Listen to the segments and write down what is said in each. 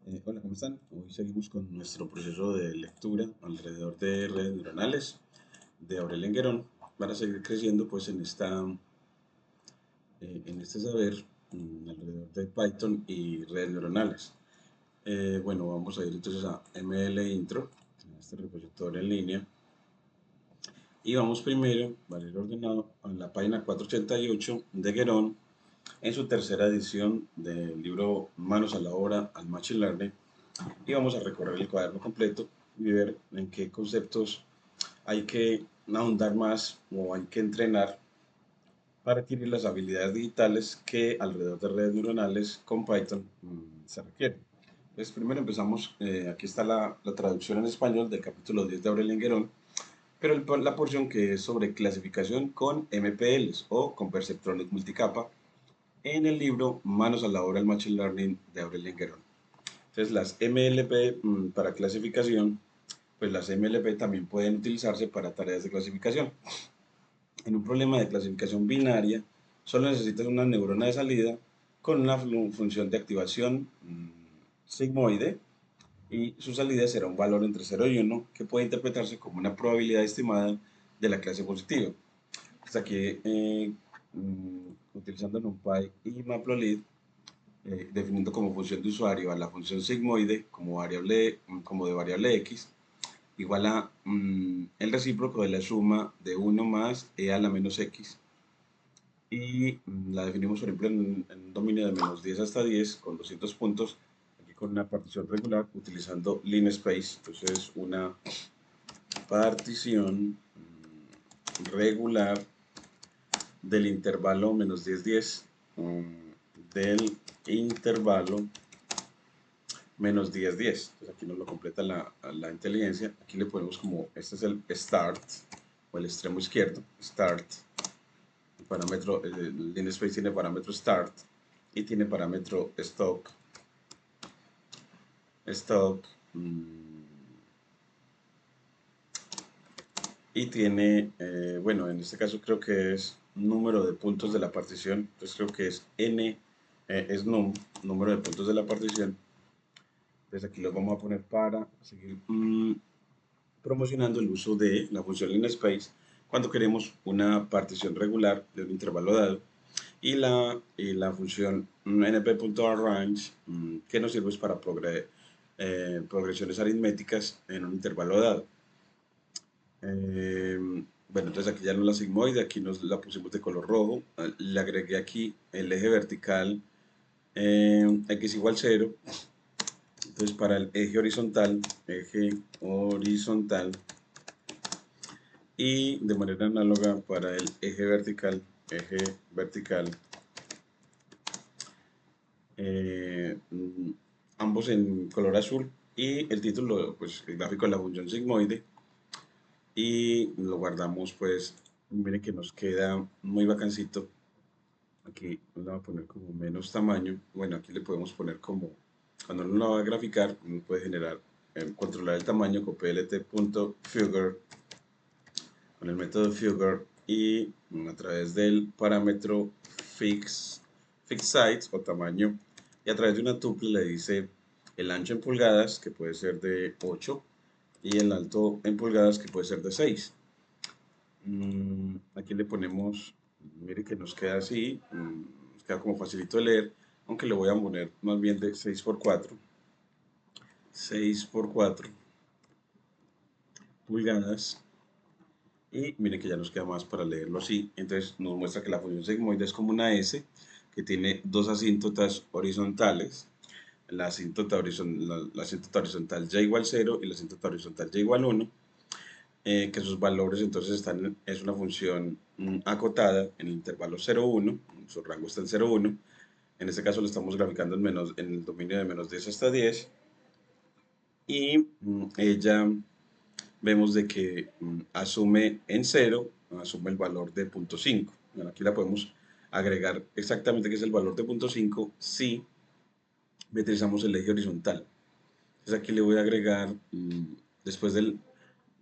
Hola, ¿cómo están? Hoy seguimos con nuestro proceso de lectura alrededor de redes neuronales de Aurel Enguerón para seguir creciendo pues en este saber alrededor de Python y redes neuronales. Bueno, vamos a ir entonces a ML Intro, en este repositorio en línea, y vamos primero, para ir ordenado, a la página 488 de Guerón en su tercera edición del libro Manos a la obra al Machine Learning, y vamos a recorrer el cuaderno completo y ver en qué conceptos hay que ahondar más o hay que entrenar para adquirir las habilidades digitales que alrededor de redes neuronales con Python se requieren. Entonces, primero empezamos, aquí está la traducción en español del capítulo 10 de Aurel Enguerón, pero la porción que es sobre clasificación con MPLs o con perceptrones multicapa en el libro Manos a la obra del Machine Learning de Aurel Enguerón. Entonces, las MLP para clasificación, pues las MLP también pueden utilizarse para tareas de clasificación. En un problema de clasificación binaria, solo necesitas una neurona de salida con una función de activación sigmoide, y su salida será un valor entre 0 y 1 que puede interpretarse como una probabilidad estimada de la clase positiva. Hasta aquí, utilizando NumPy y Matplotlib, definiendo como función de usuario a la función sigmoide como de variable x, igual a el recíproco de la suma de 1 más e a la menos x, y la definimos, por ejemplo, en un dominio de menos 10 hasta 10 con 200 puntos, aquí con una partición regular utilizando linspace. Entonces, una partición regular del intervalo menos 10 10, del intervalo menos 10 10. Entonces aquí nos lo completa la inteligencia. Aquí le ponemos como, este es el start, o el extremo izquierdo, start. El parámetro, el linspace tiene parámetro start y tiene parámetro stop. Stop. Y tiene, bueno, en este caso creo que es número de puntos de la partición. Entonces creo que es n, es num, número de puntos de la partición. Entonces aquí los vamos a poner para seguir promocionando el uso de la función linspace cuando queremos una partición regular de un intervalo dado, y la función np.arrange, que nos sirve para progresiones aritméticas en un intervalo dado. Bueno, entonces aquí ya no la sigmoide, aquí nos la pusimos de color rojo, le agregué aquí el eje vertical, x igual 0. Entonces, para el eje horizontal, y de manera análoga para el eje vertical, eh, ambos en color azul, y el título, pues el gráfico de la función sigmoide, y lo guardamos. Pues miren que nos queda muy bacancito. Aquí lo voy a poner como menos tamaño. Bueno, aquí le podemos poner como, cuando uno lo va a graficar, uno puede generar, controlar el tamaño con plt.figure, con el método figure, y a través del parámetro fixSize o tamaño, y a través de una tuple le dice el ancho en pulgadas, que puede ser de 8, y el alto en pulgadas, que puede ser de 6. Aquí le ponemos, mire que nos queda así, nos queda como facilito de leer, aunque le voy a poner más bien de 6 por 4, 6 por 4 pulgadas, y miren que ya nos queda más para leerlo así. Entonces nos muestra que la función sigmoide es como una S que tiene dos asíntotas horizontales, la asíntota horizontal y igual 0 y la asíntota horizontal y igual 1, que sus valores entonces es una función acotada en el intervalo 0,1, su rango está en 0,1. En este caso lo estamos graficando en el dominio de menos 10 hasta 10, y ella vemos de que asume en 0, asume el valor de 0,5. Bueno, aquí la podemos agregar exactamente que es el valor de 0,5 si metrizamos el eje horizontal. Entonces aquí le voy a agregar, después de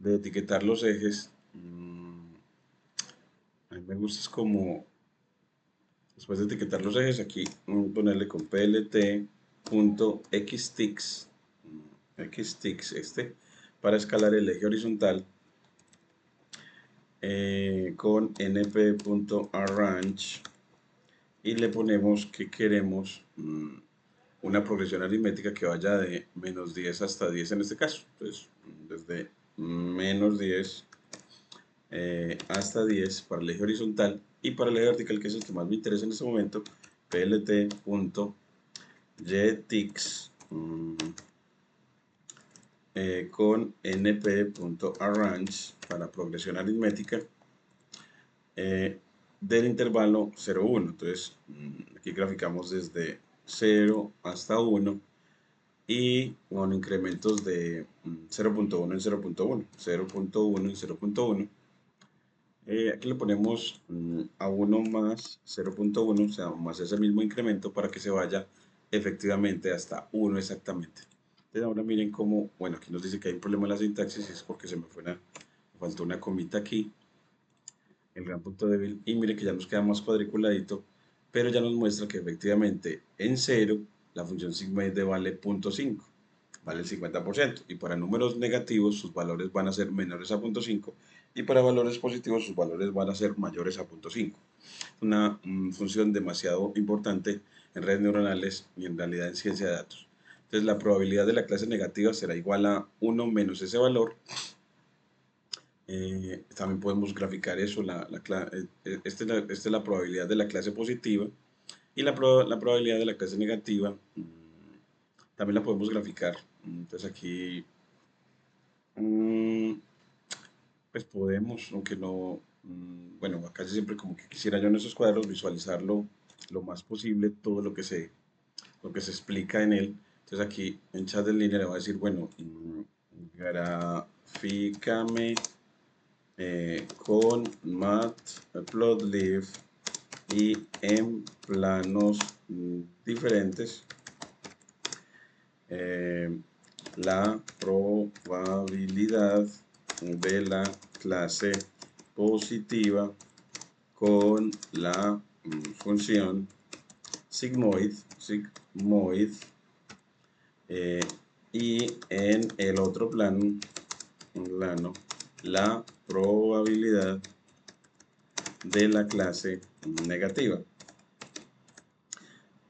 etiquetar los ejes, a mí me gusta es como, después de etiquetar los ejes, aquí ponerle con PLT xtix, para escalar el eje horizontal con np.arrange y le ponemos que queremos una progresión aritmética que vaya de menos 10 hasta 10 en este caso. Entonces, desde menos 10 hasta 10 para el eje horizontal y para el eje vertical, que es el que más me interesa en este momento, plt.getix con np.arrange para progresión aritmética del intervalo 0, 1. Entonces, aquí graficamos desde 0 hasta 1 y con incrementos de 0.1 en 0.1, 0.1 en 0.1. Aquí le ponemos a 1 más 0.1, o sea, más ese mismo incremento para que se vaya efectivamente hasta 1 exactamente. Entonces ahora miren cómo, bueno, aquí nos dice que hay un problema en la sintaxis, es porque me faltó una comita aquí, el gran punto débil, y mire que ya nos queda más cuadriculadito, pero ya nos muestra que efectivamente en 0 la función sigma de vale 0.5, vale el 50%, y para números negativos sus valores van a ser menores a 0.5, y para valores positivos sus valores van a ser mayores a 0.5. Una función demasiado importante en redes neuronales y en realidad en ciencia de datos. Entonces la probabilidad de la clase negativa será igual a 1 menos ese valor. También podemos graficar eso, esta es la probabilidad de la clase positiva y la probabilidad de la clase negativa también la podemos graficar. Entonces aquí pues podemos, aunque no, bueno, acá siempre como que quisiera yo en esos cuadros visualizarlo lo más posible, todo lo que se explica en él. Entonces aquí en chat en línea le voy a decir, bueno, grafícame con matplotlib y en planos diferentes la probabilidad de la clase positiva con la función sigmoid, y en el otro plano la probabilidad de la clase negativa.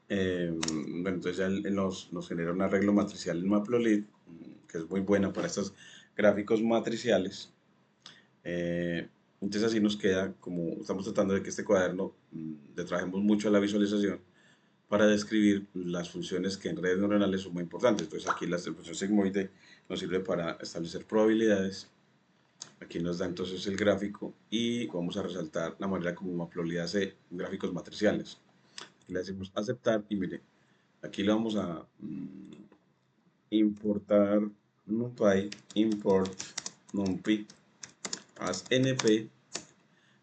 Bueno, entonces ya él nos genera un arreglo matricial en Matplotlib, que es muy buena para estos gráficos matriciales. Entonces así nos queda, como estamos tratando de que este cuaderno le trabajemos mucho a la visualización para describir las funciones que en redes neuronales son muy importantes. Entonces aquí la función sigmoide nos sirve para establecer probabilidades. Aquí nos da entonces el gráfico y vamos a resaltar la manera como Matplotlib hace gráficos matriciales. Le decimos aceptar y mire, aquí le vamos a importar numpy, import numpy as np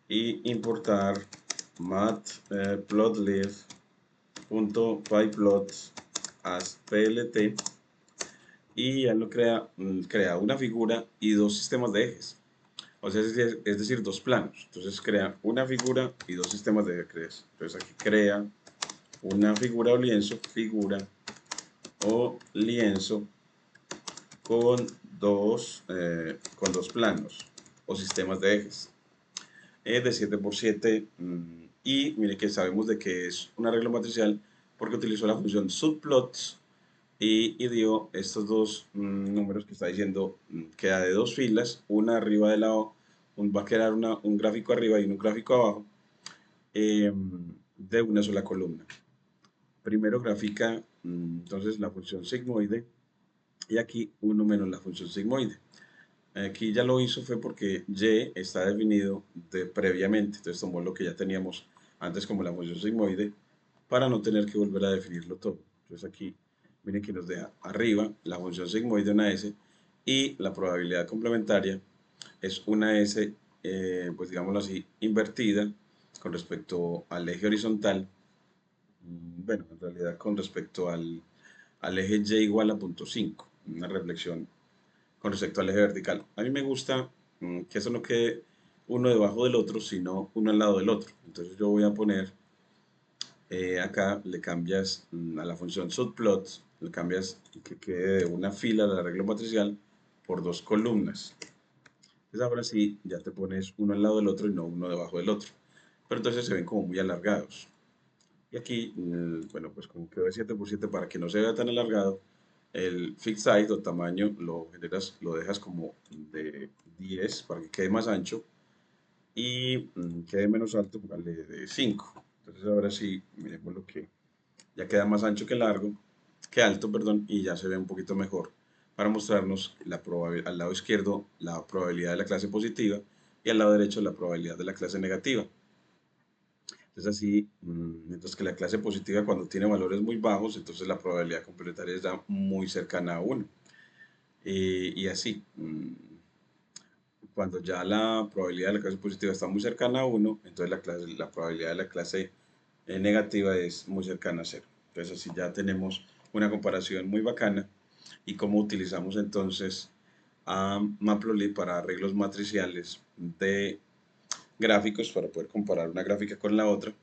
y importar matplotlib.pyplot as plt y ya lo crea una figura y dos sistemas de ejes. O sea, es decir, dos planos. Entonces crea una figura y dos sistemas de ejes. Entonces aquí crea una figura o lienzo con dos planos o sistemas de ejes de 7×7 y mire que sabemos de que es un arreglo matricial porque utilizó la función subplots y dio estos dos números que está diciendo queda de dos filas, una arriba de la va a quedar un gráfico arriba y un gráfico abajo de una sola columna. Primero grafica entonces la función sigmoide y aquí 1 menos la función sigmoide. Aquí ya lo hizo fue porque y está definido previamente, entonces tomó lo que ya teníamos antes como la función sigmoide para no tener que volver a definirlo todo. Entonces aquí miren que nos deja arriba la función sigmoide una S y la probabilidad complementaria es una S, pues digámoslo así, invertida con respecto al eje horizontal. Bueno, en realidad con respecto al eje Y igual a 0.5, una reflexión con respecto al eje vertical. A mí me gusta que eso no quede uno debajo del otro, sino uno al lado del otro. Entonces yo voy a poner acá le cambias a la función subplot, le cambias que quede de una fila del arreglo matricial por dos columnas. Entonces ahora sí, ya te pones uno al lado del otro y no uno debajo del otro. Pero entonces se ven como muy alargados. Y aquí, bueno, pues como quedó de 7 por 7 para que no se vea tan alargado, el fixed size o tamaño lo dejas como de 10 para que quede más ancho y quede menos alto, vale, de 5. Entonces ahora sí, miremos lo que ya queda más ancho que largo, que alto, perdón, y ya se ve un poquito mejor para mostrarnos al lado izquierdo la probabilidad de la clase positiva y al lado derecho la probabilidad de la clase negativa. Entonces así, mientras que la clase positiva cuando tiene valores muy bajos, entonces la probabilidad complementaria está muy cercana a 1. Y así, cuando ya la probabilidad de la clase positiva está muy cercana a 1, entonces la probabilidad de la clase negativa es muy cercana a 0. Entonces así ya tenemos una comparación muy bacana y cómo utilizamos entonces a Matplotlib para arreglos matriciales de gráficos para poder comparar una gráfica con la otra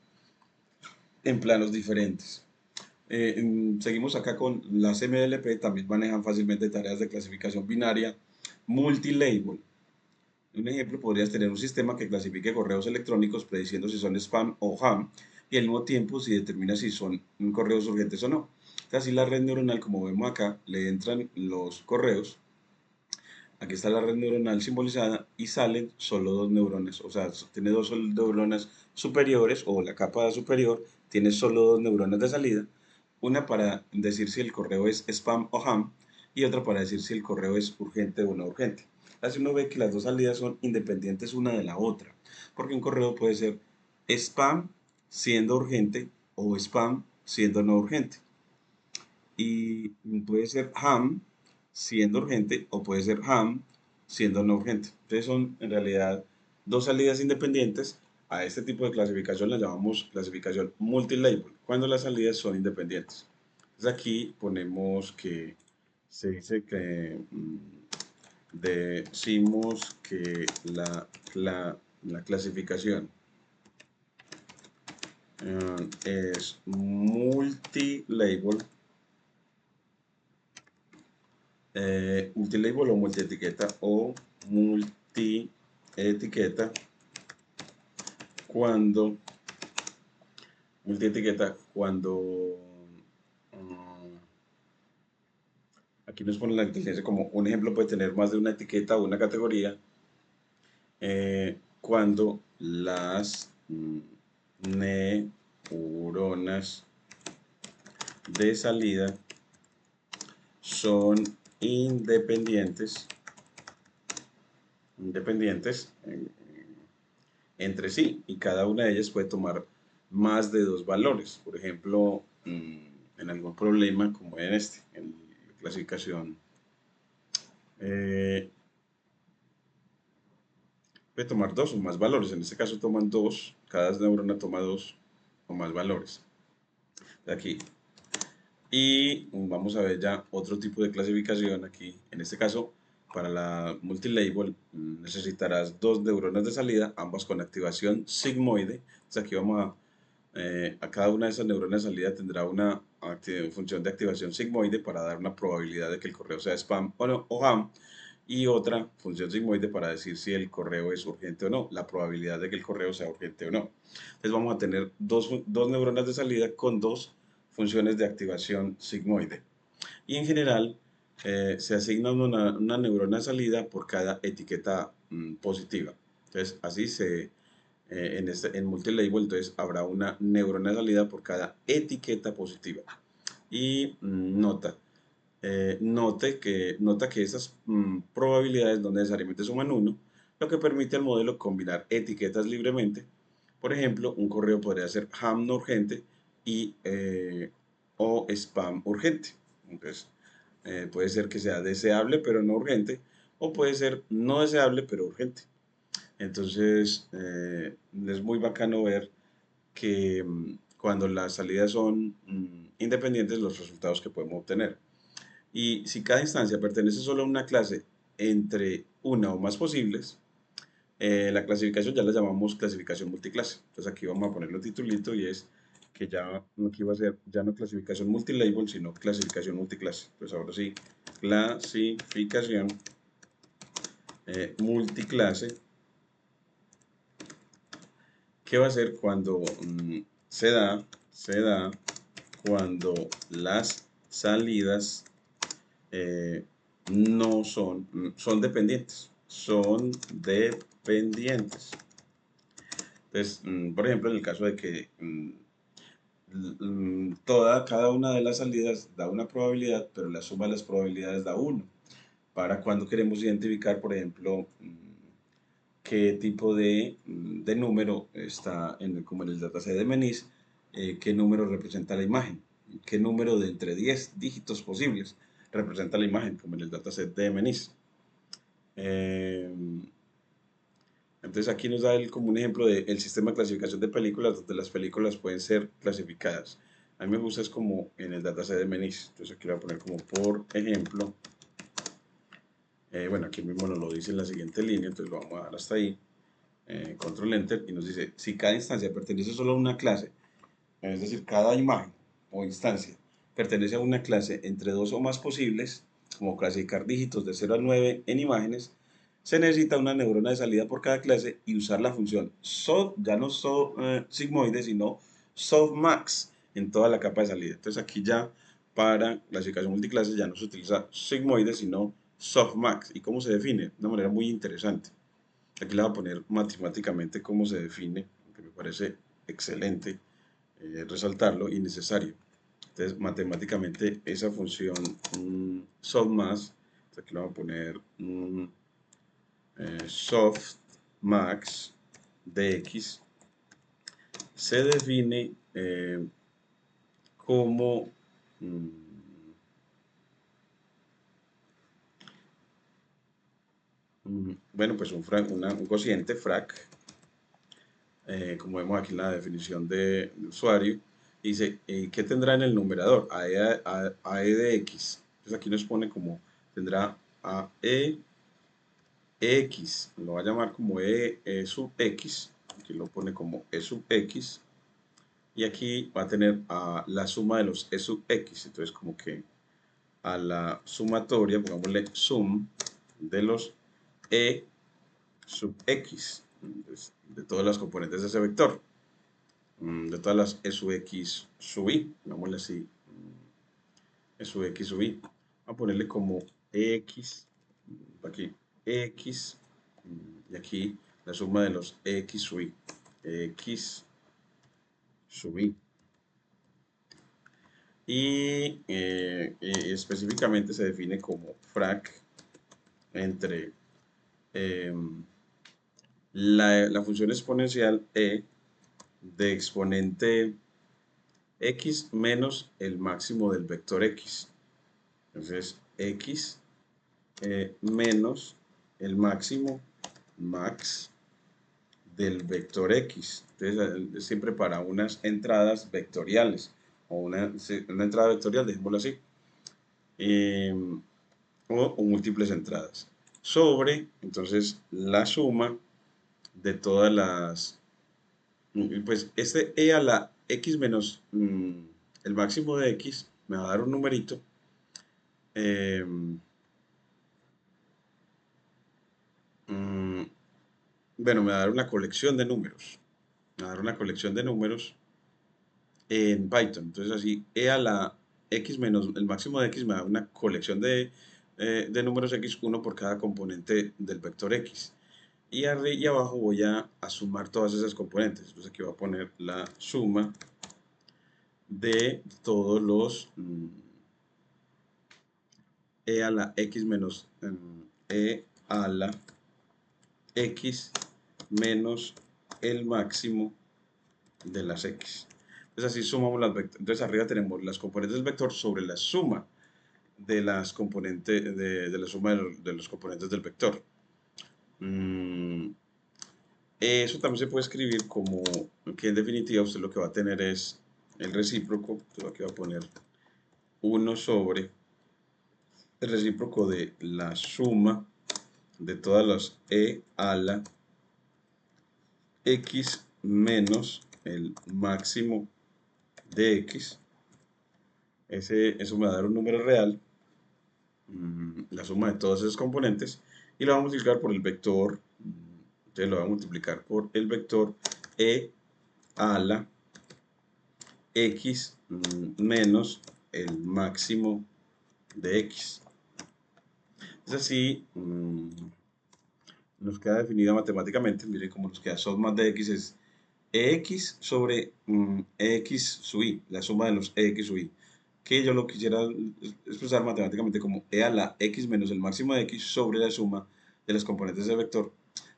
en planos diferentes. Seguimos acá con las MLP, también manejan fácilmente tareas de clasificación binaria multilabel. Un ejemplo, podrías tener un sistema que clasifique correos electrónicos prediciendo si son spam o ham y al mismo tiempo si determina si son correos urgentes o no. Así la red neuronal, como vemos acá, le entran los correos. Aquí está la red neuronal simbolizada y salen solo dos neuronas, o sea, tiene dos neuronas superiores o la capa superior tiene solo dos neuronas de salida, una para decir si el correo es spam o ham y otra para decir si el correo es urgente o no urgente. Así uno ve que las dos salidas son independientes una de la otra, porque un correo puede ser spam siendo urgente o spam siendo no urgente. Y puede ser ham siendo urgente o puede ser ham siendo no urgente. Entonces son en realidad dos salidas independientes. A este tipo de clasificación la llamamos clasificación multilabel, cuando las salidas son independientes. Entonces aquí ponemos que se dice que decimos que la clasificación es multilabel, multilabel o multietiqueta o multietiqueta cuando aquí nos pone la inteligencia como un ejemplo puede tener más de una etiqueta o una categoría cuando las neuronas de salida son independientes entre sí y cada una de ellas puede tomar más de dos valores. Por ejemplo, en algún problema como en la clasificación, eh, puede tomar dos o más valores. En este caso toman dos, cada neurona toma dos o más valores. Aquí. Y vamos a ver ya otro tipo de clasificación aquí. En este caso, para la multilabel necesitarás dos neuronas de salida, ambas con activación sigmoide. Entonces aquí a cada una de esas neuronas de salida tendrá una función de activación sigmoide para dar una probabilidad de que el correo sea spam o ham y otra función sigmoide para decir si el correo es urgente o no, la probabilidad de que el correo sea urgente o no. Entonces vamos a tener dos neuronas de salida con dos funciones de activación sigmoide. Y en general se asigna una neurona de salida por cada etiqueta positiva. Entonces así en multilabel entonces habrá una neurona de salida por cada etiqueta positiva. Y nota que esas probabilidades no necesariamente suman 1, lo que permite al modelo combinar etiquetas libremente. Por ejemplo, un correo podría ser ham no urgente o spam urgente. Entonces, puede ser que sea deseable pero no urgente, o puede ser no deseable pero urgente. Entonces, es muy bacano ver que cuando las salidas son independientes, los resultados que podemos obtener. Y si cada instancia pertenece solo a una clase entre una o más posibles, la clasificación ya la llamamos clasificación multiclase. Entonces aquí vamos a ponerle un titulito y es que ya no que iba a ser ya no clasificación multilabel, sino clasificación multiclase. Pues ahora sí, clasificación multiclase. ¿Qué va a hacer cuando se da cuando las salidas no son dependientes? Son dependientes. Entonces, por ejemplo, en el caso de que cada una de las salidas da una probabilidad, pero la suma de las probabilidades da 1. Para cuando queremos identificar, por ejemplo, qué tipo de número está como en el dataset de Menis, qué número representa la imagen, qué número de entre 10 dígitos posibles representa la imagen, como en el dataset de Menis. Entonces aquí nos da como un ejemplo del sistema de clasificación de películas, donde las películas pueden ser clasificadas. A mí me gusta es como en el dataset de Menis. Entonces aquí lo voy a poner como por ejemplo. Bueno, aquí mismo nos lo dice en la siguiente línea, entonces lo vamos a dar hasta ahí. Control Enter y nos dice si cada instancia pertenece solo a una clase, es decir, cada imagen o instancia pertenece a una clase entre dos o más posibles, como clasificar dígitos de 0 a 9 en imágenes, se necesita una neurona de salida por cada clase y usar la función ya no sigmoide, sino softmax en toda la capa de salida. Entonces aquí ya para clasificación multiclase ya no se utiliza sigmoide, sino softmax. ¿Y cómo se define? De una manera muy interesante. Aquí le voy a poner matemáticamente cómo se define, que me parece excelente resaltarlo y necesario. Entonces, matemáticamente esa función softmax, aquí le voy a poner softmax de x, se define como bueno, pues un cociente frac, como vemos aquí en la definición de usuario, dice, ¿qué tendrá en el numerador? AE de x. Entonces aquí nos pone como, tendrá AE x, lo va a llamar como E sub x, aquí lo pone como E sub x, y aquí va a tener la suma de los E sub x, entonces como que a la sumatoria, pongámosle sum de los E sub x, de todas las componentes de ese vector, de todas las E sub x sub i, pongámosle así, E sub x sub i, vamos a ponerle como x, aquí x, y aquí la suma de los x sub i, x sub i. Y específicamente se define como frac entre la función exponencial e de exponente x menos el máximo del vector x. Entonces, x menos el máximo, max, del vector x. Entonces, siempre para unas entradas vectoriales, o una entrada vectorial, dejémoslo así, o múltiples entradas, sobre, entonces, la suma de todas las, pues este e a la x menos el máximo de x me va a dar un numerito, eh, mm, bueno, me va a dar una colección de números, me va a dar una colección de números en Python. Entonces así, e a la x menos el máximo de x me da una colección de números x, uno por cada componente del vector x. Y arriba y abajo voy a sumar todas esas componentes. Entonces aquí voy a poner la suma de todos los e a la x menos e a la x menos el máximo de las x. Entonces así sumamos las vectores. Entonces arriba tenemos las componentes del vector sobre la suma de las componentes de la suma de los componentes del vector. Eso también se puede escribir como que en definitiva usted lo que va a tener es el recíproco. Entonces aquí va a poner 1 sobre el recíproco de la suma de todas las e a la x menos el máximo de x. Eso me va a dar un número real, la suma de todos esos componentes, y lo vamos a multiplicar por el vector, entonces lo voy a multiplicar por el vector e a la x menos el máximo de x. Es así, nos queda definida matemáticamente, miren cómo nos queda, softmax de x es ex sobre ex sub i, la suma de los ex sub i, que yo lo quisiera expresar matemáticamente como e a la x menos el máximo de x sobre la suma de los componentes del vector,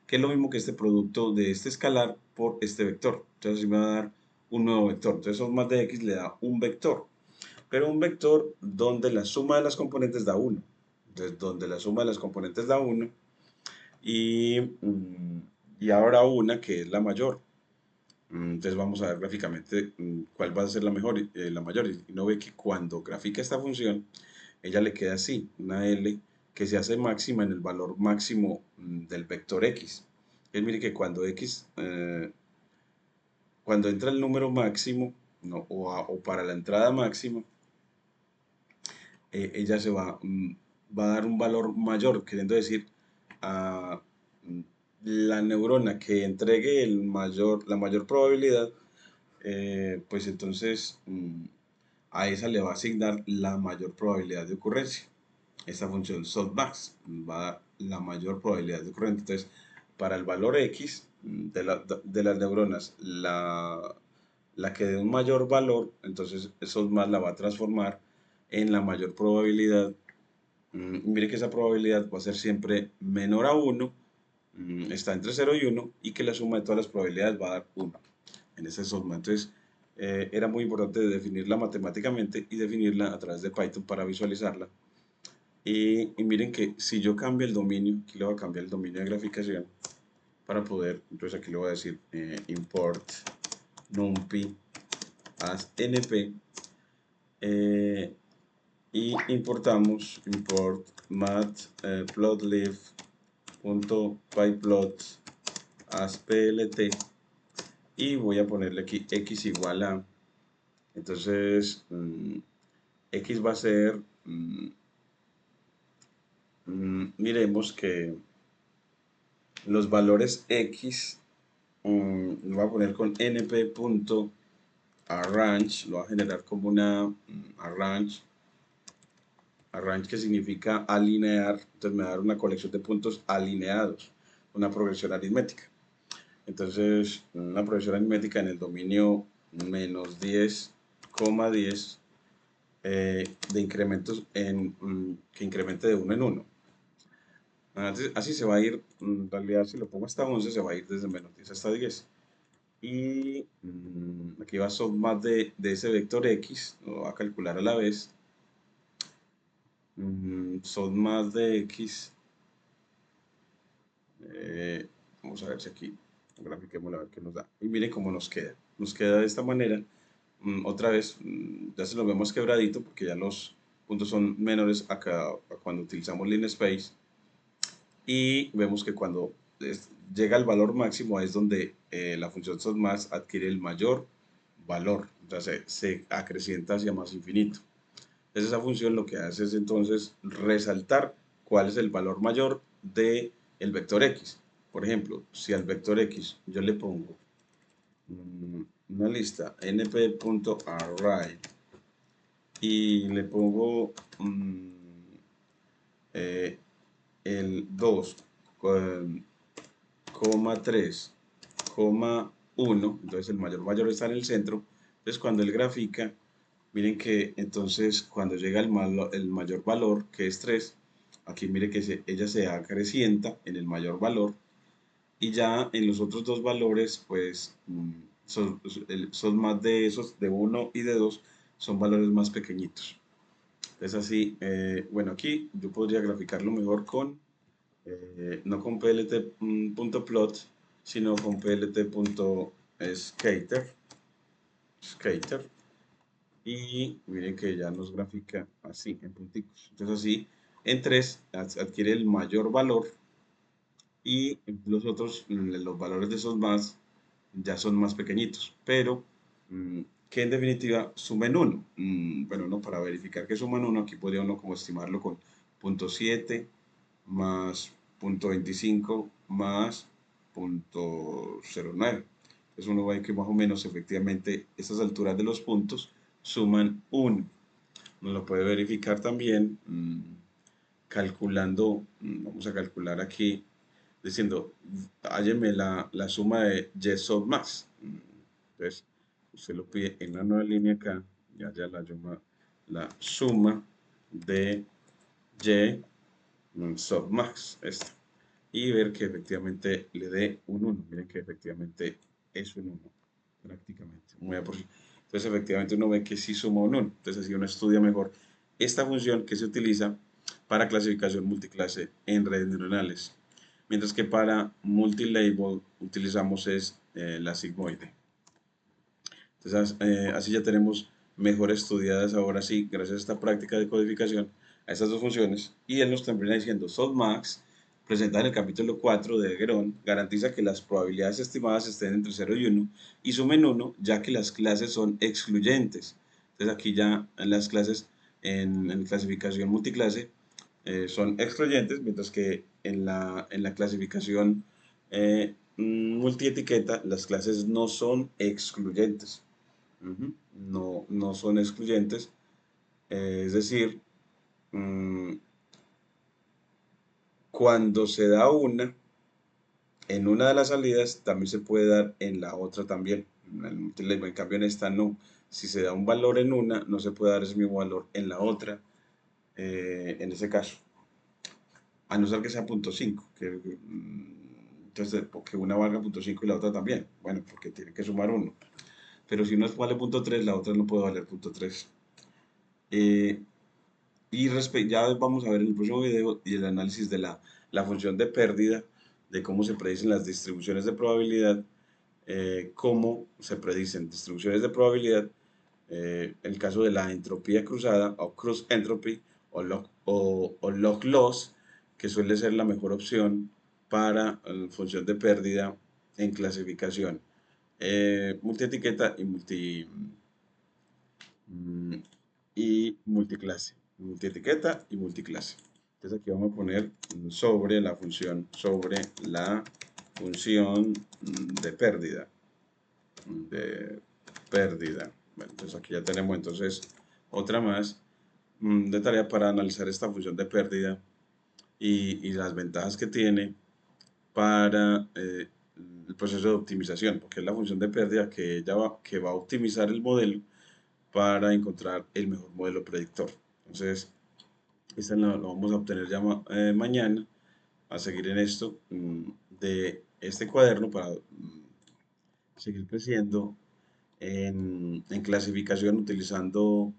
que es lo mismo que este producto de este escalar por este vector. Entonces así me va a dar un nuevo vector. Entonces softmax de x le da un vector, pero un vector donde la suma de las componentes da 1. Entonces donde la suma de las componentes da 1 y ahora una que es la mayor. Entonces vamos a ver gráficamente cuál va a ser la mayor. Y uno ve que cuando grafica esta función, ella le queda así, una L que se hace máxima en el valor máximo del vector X. Entonces mire que cuando entra el número máximo, no, o para la entrada máxima, ella va a dar un valor mayor, queriendo decir, a la neurona que entregue la mayor probabilidad, pues entonces a esa le va a asignar la mayor probabilidad de ocurrencia. Esta función softmax va a dar la mayor probabilidad de ocurrencia. Entonces, para el valor x de las neuronas, la que dé un mayor valor, entonces softmax la va a transformar en la mayor probabilidad. Mire que esa probabilidad va a ser siempre menor a 1, está entre 0 y 1, y que la suma de todas las probabilidades va a dar 1 en ese softmax. Entonces, era muy importante definirla matemáticamente y definirla a través de Python para visualizarla. Y miren que si yo cambio el dominio, aquí le voy a cambiar el dominio de graficación para poder, entonces aquí le voy a decir import numpy as np, y importamos import matplotlib.pyplot as plt, y voy a ponerle aquí x igual a, entonces x va a ser, miremos que los valores x, lo voy a poner con np.arrange, lo voy a generar como una arrange que significa alinear, entonces me va a dar una colección de puntos alineados, una progresión aritmética. Entonces, una progresión aritmética en el dominio menos 10,10 de incrementos que incremente de 1 en 1. Así se va a ir, en realidad si lo pongo hasta 11 se va a ir desde menos 10 hasta 10. Y aquí va softmax de ese vector x, lo va a calcular a la vez. Softmax de x, vamos a ver si aquí grafiquémoslo a ver qué nos da. Y miren cómo nos queda. Nos queda de esta manera. Otra vez, ya se lo vemos quebradito porque ya los puntos son menores a cuando utilizamos linspace. Y vemos que cuando llega al valor máximo es donde la función softmax adquiere el mayor valor, o sea, se acrecienta hacia más infinito. Entonces esa función lo que hace es entonces resaltar cuál es el valor mayor del vector x. Por ejemplo, si al vector x yo le pongo una lista np.array y le pongo el 2,3,1, entonces el mayor está en el centro. Entonces cuando él grafica, miren que entonces cuando llega el mayor valor, que es 3, aquí mire que ella se acrecienta en el mayor valor, y ya en los otros dos valores pues son más de esos, de 1 y de 2, son valores más pequeñitos. Es así, bueno, aquí yo podría graficarlo mejor con no con plt.plot, sino con plt.skater. Y miren que ya nos grafica así, en punticos. Entonces así, en 3 adquiere el mayor valor, y los otros, los valores de esos más, ya son más pequeñitos. Pero que en definitiva sumen 1. Bueno, no, para verificar que suman 1, aquí podría uno como estimarlo con 0.7 más 0.25 más 0.09. Entonces uno ve que más o menos efectivamente estas alturas de los puntos suman 1. Uno lo puede verificar también calculando, vamos a calcular aquí, diciendo, hálleme la suma de y sub max. Entonces, usted lo pide en una nueva línea acá, ya la suma de y sub max, esta, y ver que efectivamente le dé un 1. Miren que efectivamente es un 1, prácticamente. Entonces, efectivamente uno ve que sí suma un 1. Entonces, así uno estudia mejor esta función que se utiliza para clasificación multiclase en redes neuronales. Mientras que para multilabel utilizamos la sigmoide. Entonces, así ya tenemos mejor estudiadas ahora sí, gracias a esta práctica de codificación, a estas dos funciones. Y él nos termina diciendo, softmax, presentada en el capítulo 4 de Degueron, garantiza que las probabilidades estimadas estén entre 0 y 1 y sumen 1, ya que las clases son excluyentes. Entonces aquí ya las clases en clasificación multiclase son excluyentes, mientras que en la clasificación multietiqueta las clases no son excluyentes. No, no son excluyentes, es decir, mm, cuando se da una, en una de las salidas también se puede dar en la otra también. En cambio en esta no. Si se da un valor en una, no se puede dar ese mismo valor en la otra, en ese caso. A no ser que sea .5, entonces, porque una valga .5 y la otra también. Bueno, porque tiene que sumar uno. Pero si una vale .3, la otra no puede valer .3. Eh, Y ya vamos a ver en el próximo video y el análisis de la función de pérdida, de cómo se predicen las distribuciones de probabilidad, cómo se predicen distribuciones de probabilidad, en el caso de la entropía cruzada o cross entropy o log loss, que suele ser la mejor opción para la función de pérdida en clasificación multietiqueta mm, y multiclase, multietiqueta y multiclase. Entonces aquí vamos a poner sobre la función de pérdida, Bueno, entonces aquí ya tenemos entonces otra más de tarea para analizar esta función de pérdida y las ventajas que tiene para el proceso de optimización, porque es la función de pérdida que va a optimizar el modelo para encontrar el mejor modelo predictor. Entonces, esta lo vamos a obtener ya mañana, a seguir en esto de este cuaderno para seguir creciendo en clasificación utilizando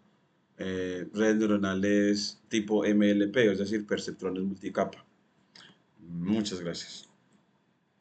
redes neuronales tipo MLP, es decir, perceptrones multicapa. Muchas gracias.